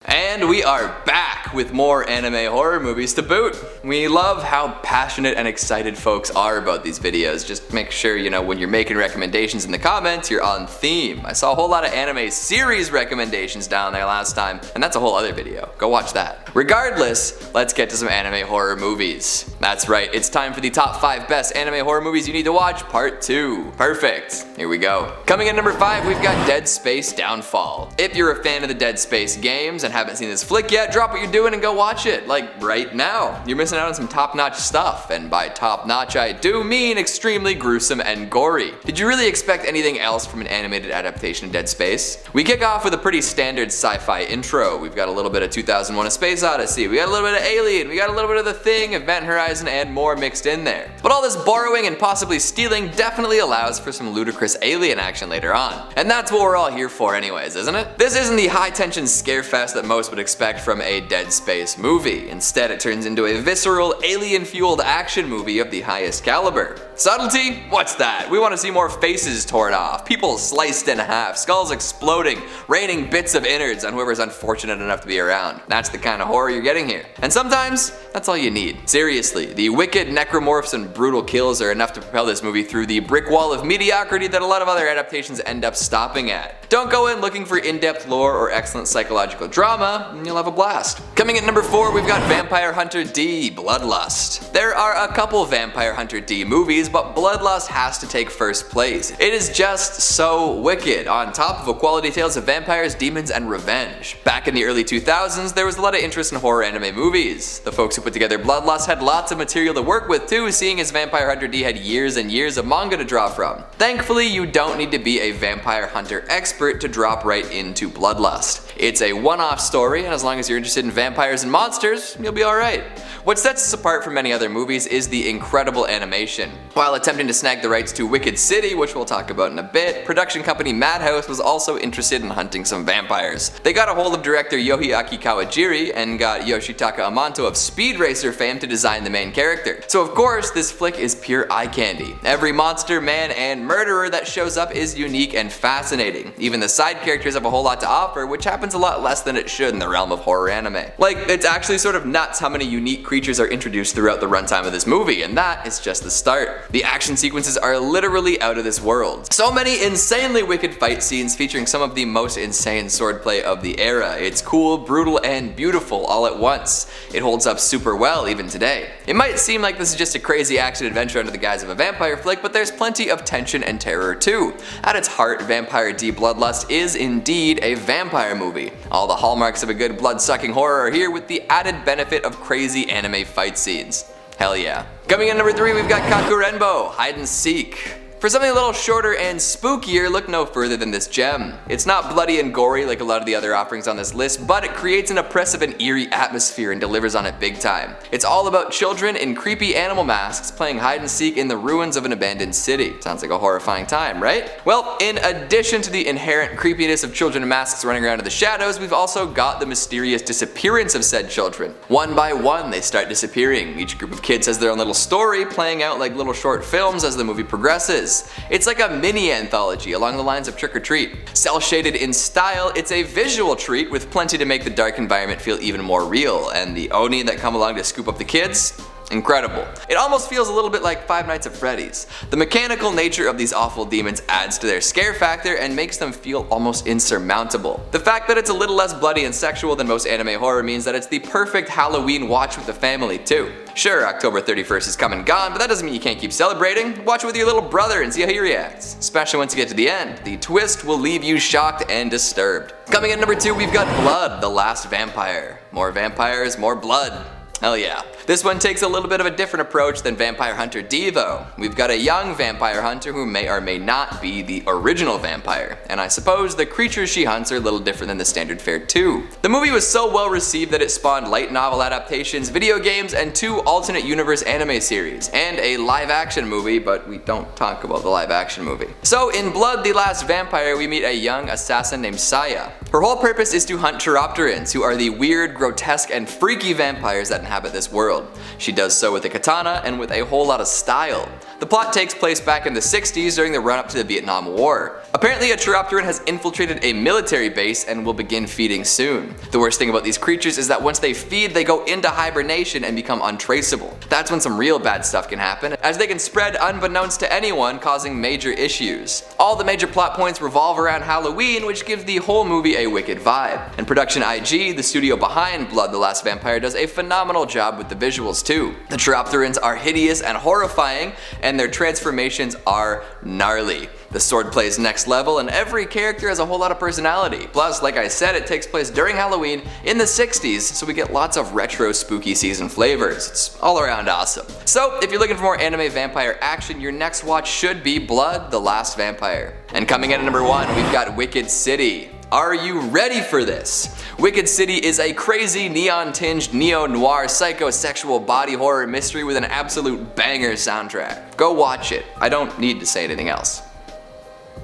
And we are back with more anime horror movies to boot. We love how passionate and excited folks are about these videos. Just make sure, when you're making recommendations in the comments, you're on theme. I saw a whole lot of anime series recommendations down there last time, and that's a whole other video. Go watch that. Regardless, let's get to some anime horror movies. That's right, it's time for the top 5 best anime horror movies you need to watch, part 2. Perfect. Here we go. Coming in number 5, we've got Dead Space Downfall. If you're a fan of the Dead Space games and haven't seen this flick yet, drop what you're doing and go watch it, like right now. You're missing out on some top-notch stuff, and by top-notch I do mean extremely gruesome and gory. Did you really expect anything else from an animated adaptation of Dead Space? We kick off with a pretty standard sci-fi intro. We've got a little bit of 2001: A Space Odyssey, we got a little bit of Alien, we got a little bit of The Thing, Event Horizon, and more mixed in there. But all this borrowing and possibly stealing definitely allows for some ludicrous alien action later on. And that's what we're all here for anyways, isn't it? This isn't the high-tension scare fest that most would expect from a Dead Space movie. Instead, it turns into a visceral, alien-fueled action movie of the highest caliber. Subtlety? What's that? We want to see more faces torn off, people sliced in half, skulls exploding, raining bits of innards on whoever's unfortunate enough to be around. That's the kind of horror you're getting here. And sometimes, that's all you need. Seriously, the wicked necromorphs and brutal kills are enough to propel this movie through the brick wall of mediocrity that a lot of other adaptations end up stopping at. Don't go in looking for in-depth lore or excellent psychological drama, and you'll have a blast. Coming in number 4, we've got Vampire Hunter D: Bloodlust. There are a couple Vampire Hunter D movies, but Bloodlust has to take first place. It is just so wicked, on top of a quality tales of vampires, demons, and revenge. Back in the early 2000s, there was a lot of interest in horror anime movies. The folks who put together Bloodlust had lots of material to work with too, seeing as Vampire Hunter D had years and years of manga to draw from. Thankfully, you don't need to be a Vampire Hunter expert to drop right into Bloodlust. It's a one-off story, and as long as you're interested in vampires and monsters, you'll be alright. What sets us apart from many other movies is the incredible animation. While attempting to snag the rights to Wicked City, which we'll talk about in a bit, production company Madhouse was also interested in hunting some vampires. They got a hold of director Yohiaki Kawajiri and got Yoshitaka Amano of Speed Racer fame to design the main character. So of course, this flick is pure eye candy. Every monster, man, and murderer that shows up is unique and fascinating. Even the side characters have a whole lot to offer, which happens a lot less than it should in the realm of horror anime. Like, it's actually sort of nuts how many unique creatures are introduced throughout the runtime of this movie, and that is just the start. The action sequences are literally out of this world. So many insanely wicked fight scenes featuring some of the most insane swordplay of the era. It's cool, brutal, and beautiful all at once. It holds up super well even today. It might seem like this is just a crazy action adventure under the guise of a vampire flick, but there's plenty of tension and terror too. At its heart, Vampire D: Bloodlust is indeed a vampire movie. All the hallmarks of a good blood-sucking horror are here with the added benefit of crazy anime fight scenes. Hell yeah. Coming in number 3, we've got Kakurenbo: Hide and Seek. For something a little shorter and spookier, look no further than this gem. It's not bloody and gory like a lot of the other offerings on this list, but it creates an oppressive and eerie atmosphere and delivers on it big time. It's all about children in creepy animal masks playing hide and seek in the ruins of an abandoned city. Sounds like a horrifying time, right? Well, in addition to the inherent creepiness of children in masks running around in the shadows, we've also got the mysterious disappearance of said children. One by one, they start disappearing. Each group of kids has their own little story, playing out like little short films as the movie progresses. It's like a mini anthology along the lines of Trick or Treat. Cel-shaded in style, it's a visual treat with plenty to make the dark environment feel even more real, and the Oni that come along to scoop up the kids? Incredible. It almost feels a little bit like Five Nights at Freddy's. The mechanical nature of these awful demons adds to their scare factor and makes them feel almost insurmountable. The fact that it's a little less bloody and sexual than most anime horror means that it's the perfect Halloween watch with the family too. Sure, October 31st is come and gone, but that doesn't mean you can't keep celebrating. Watch it with your little brother and see how he reacts. Especially once you get to the end. The twist will leave you shocked and disturbed. Coming in number 2, we've got Blood: The Last Vampire. More vampires, more blood. Hell yeah. This one takes a little bit of a different approach than Vampire Hunter D though. We've got a young vampire hunter who may or may not be the original vampire, and I suppose the creatures she hunts are a little different than the standard fare too. The movie was so well received that it spawned light novel adaptations, video games, and 2 alternate universe anime series, and a live action movie, but we don't talk about the live action movie. So in Blood: The Last Vampire, we meet a young assassin named Saya. Her whole purpose is to hunt chiropterans, who are the weird, grotesque, and freaky vampires that inhabit this world. She does so with a katana and with a whole lot of style. The plot takes place back in the 60s during the run-up to the Vietnam War. Apparently a Chiropteran has infiltrated a military base and will begin feeding soon. The worst thing about these creatures is that once they feed, they go into hibernation and become untraceable. That's when some real bad stuff can happen, as they can spread unbeknownst to anyone, causing major issues. All the major plot points revolve around Halloween, which gives the whole movie a wicked vibe. And Production IG, the studio behind Blood the Last Vampire, does a phenomenal job with the visuals too. The Chiropterans are hideous and horrifying, and their transformations are gnarly. The swordplay is next level, and every character has a whole lot of personality. Plus, like I said, it takes place during Halloween in the 60s, so we get lots of retro spooky season flavors. It's all around awesome. So, if you're looking for more anime vampire action, your next watch should be Blood the Last Vampire. And coming in at number 1, we've got Wicked City. Are you ready for this? Wicked City is a crazy, neon-tinged, neo-noir, psychosexual body horror mystery with an absolute banger soundtrack. Go watch it. I don't need to say anything else.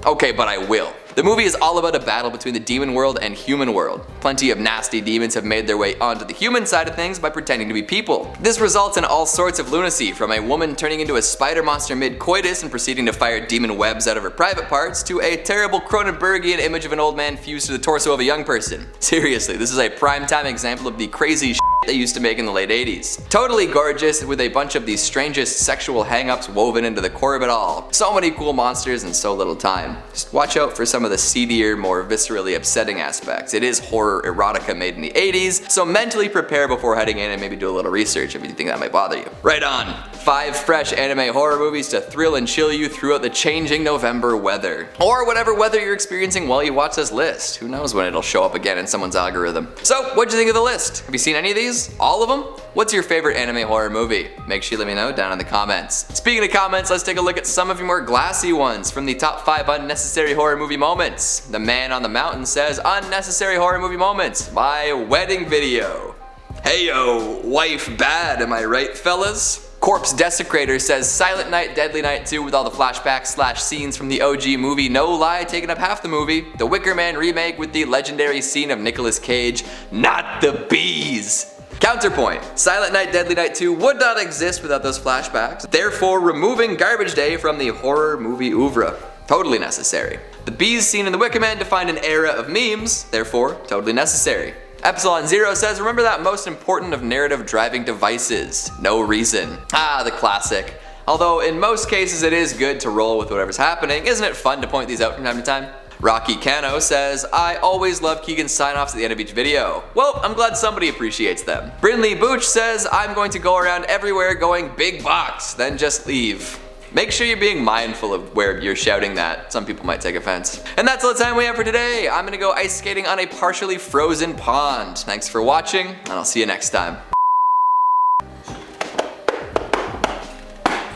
Okay, but I will. The movie is all about a battle between the demon world and human world. Plenty of nasty demons have made their way onto the human side of things by pretending to be people. This results in all sorts of lunacy, from a woman turning into a spider monster mid-coitus and proceeding to fire demon webs out of her private parts, to a terrible Cronenbergian image of an old man fused to the torso of a young person. Seriously, this is a primetime example of the crazy shit they used to make in the late 80s. Totally gorgeous, with a bunch of these strangest sexual hang-ups woven into the core of it all. So many cool monsters in so little time. Just watch out for some of the seedier, more viscerally upsetting aspects. It is horror erotica made in the 80s, so mentally prepare before heading in and maybe do a little research if you think that might bother you. Right on! 5 fresh anime horror movies to thrill and chill you throughout the changing November weather. Or whatever weather you're experiencing while you watch this list. Who knows when it'll show up again in someone's algorithm. So, what'd you think of the list? Have you seen any of these? All of them? What's your favorite anime horror movie? Make sure you let me know down in the comments. Speaking of comments, let's take a look at some of your more glassy ones from the top 5 unnecessary horror movie moments. The Man on the Mountain says, unnecessary horror movie moments, my wedding video. Heyo, wife bad, am I right, fellas? Corpse Desecrator says Silent Night, Deadly Night 2 with all the flashbacks / scenes from the OG movie, no lie, taking up half the movie. The Wicker Man remake with the legendary scene of Nicolas Cage, not the bees. Counterpoint, Silent Night, Deadly Night 2 would not exist without those flashbacks, therefore removing Garbage Day from the horror movie oeuvre. Totally necessary. The bees scene in The Wicker Man defined an era of memes, therefore totally necessary. Epsilon Zero says, remember that most important of narrative driving devices? No reason. Ah, the classic. Although in most cases it is good to roll with whatever's happening, isn't it fun to point these out from time to time? Rocky Cano says, I always love Keegan's sign-offs at the end of each video. Well, I'm glad somebody appreciates them. Brinley Booch says, I'm going to go around everywhere going big box, then just leave. Make sure you're being mindful of where you're shouting that. Some people might take offense. And that's all the time we have for today. I'm gonna go ice skating on a partially frozen pond. Thanks for watching, and I'll see you next time.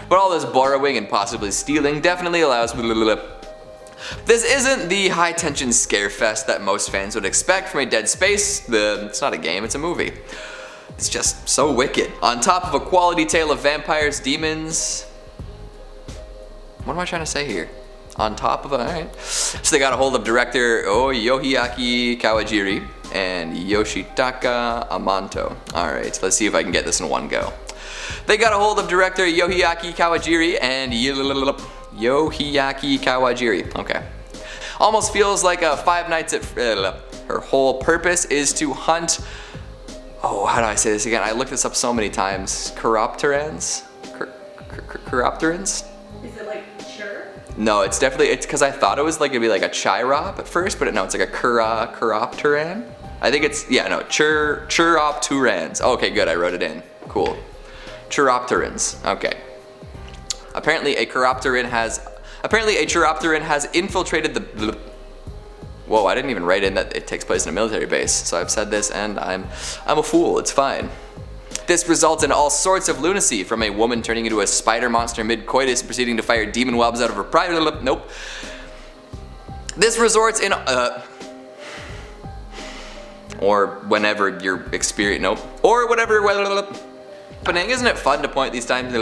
But all this borrowing and possibly stealing definitely allows. This isn't the high tension scare fest that most fans would expect from a Dead Space. It's not a game, it's a movie. It's just so wicked. On top of a quality tale of vampires, demons. What am I trying to say here? On top of it, alright. So they got a hold of director Yohiaki Kawajiri and Yoshitaka Amanto. Alright, let's see if I can get this in one go. They got a hold of director Yohiaki Kawajiri and Yohiaki Kawajiri. Okay. Almost feels like a Five Nights at her whole purpose is to hunt. Oh, how do I say this again? I looked this up so many times. Chiropterans? Chiropterans? Is it like chur? No, it's because I thought it was like it'd be like a chirop at first, but no, it's like a chiropteran. I think it's, yeah, no, chiropterans. Okay, good, I wrote it in. Cool. Chiropterans. Okay. Apparently a chiropteran has infiltrated the. Whoa, I didn't even write in that it takes place in a military base. So I've said this and I'm a fool. It's fine. This results in all sorts of lunacy, from a woman turning into a spider monster mid-coitus and proceeding to fire demon webs out of her private. Nope. This results in or whenever you're experiencing. Nope. Or whatever. Happening. Isn't it fun to point these times?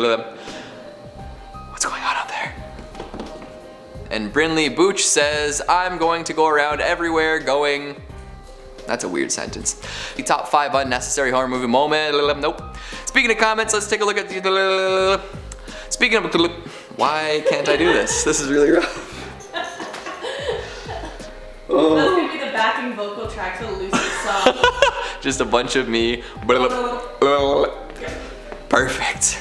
What's going on out there? And Brinley Booch says, I'm going to go around everywhere going. That's a weird sentence. The top 5 unnecessary horror movie moment. Nope. Speaking of comments, let's take a look at the. Speaking of, why can't I do this? This is really rough. Oh. That's gonna be the backing vocal track to the Lucy song. Just a bunch of me. Perfect.